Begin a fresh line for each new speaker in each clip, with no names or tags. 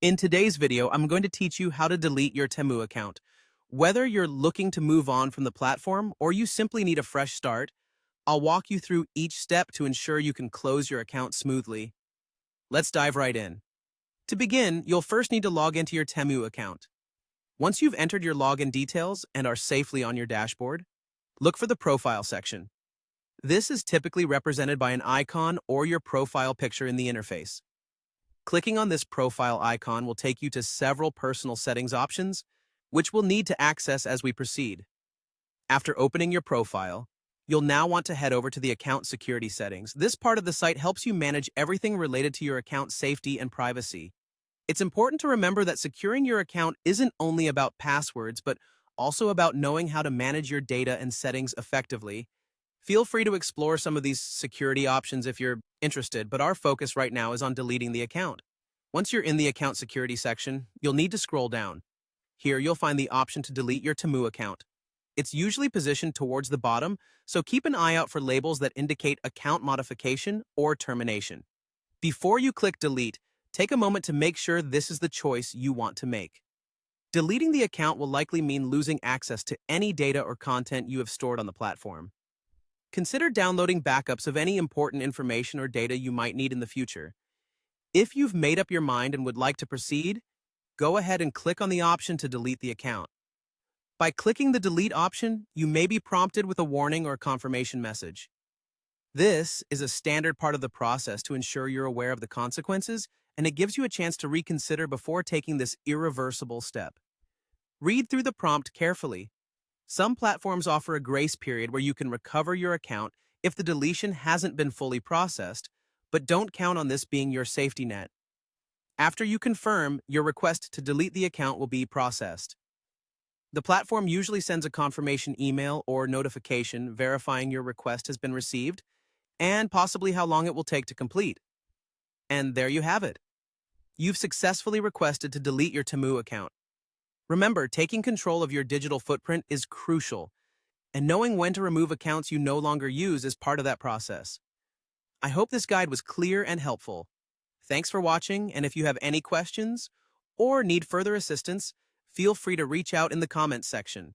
In today's video, I'm going to teach you how to delete your Temu account. Whether you're looking to move on from the platform or you simply need a fresh start, I'll walk you through each step to ensure you can close your account smoothly. Let's dive right in. To begin, you'll first need to log into your Temu account. Once you've entered your login details and are safely on your dashboard, look for the Profile section. This is typically represented by an icon or your profile picture in the interface. Clicking on this profile icon will take you to several personal settings options, which we'll need to access as we proceed. After opening your profile, you'll now want to head over to the account security settings. This part of the site helps you manage everything related to your account safety and privacy. It's important to remember that securing your account isn't only about passwords, but also about knowing how to manage your data and settings effectively. Feel free to explore some of these security options if you're interested, but our focus right now is on deleting the account. Once you're in the account security section, you'll need to scroll down. Here, you'll find the option to delete your Temu account. It's usually positioned towards the bottom, so keep an eye out for labels that indicate account modification or termination. Before you click delete, take a moment to make sure this is the choice you want to make. Deleting the account will likely mean losing access to any data or content you have stored on the platform. Consider downloading backups of any important information or data you might need in the future. If you've made up your mind and would like to proceed, go ahead and click on the option to delete the account. By clicking the delete option, you may be prompted with a warning or confirmation message. This is a standard part of the process to ensure you're aware of the consequences, and it gives you a chance to reconsider before taking this irreversible step. Read through the prompt carefully. Some platforms offer a grace period where you can recover your account if the deletion hasn't been fully processed, but don't count on this being your safety net. After you confirm, your request to delete the account will be processed. The platform usually sends a confirmation email or notification verifying your request has been received and possibly how long it will take to complete. And there you have it. You've successfully requested to delete your Temu account. Remember, taking control of your digital footprint is crucial, and knowing when to remove accounts you no longer use is part of that process. I hope this guide was clear and helpful. Thanks for watching, and if you have any questions or need further assistance, feel free to reach out in the comments section.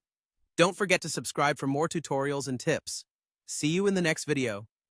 Don't forget to subscribe for more tutorials and tips. See you in the next video.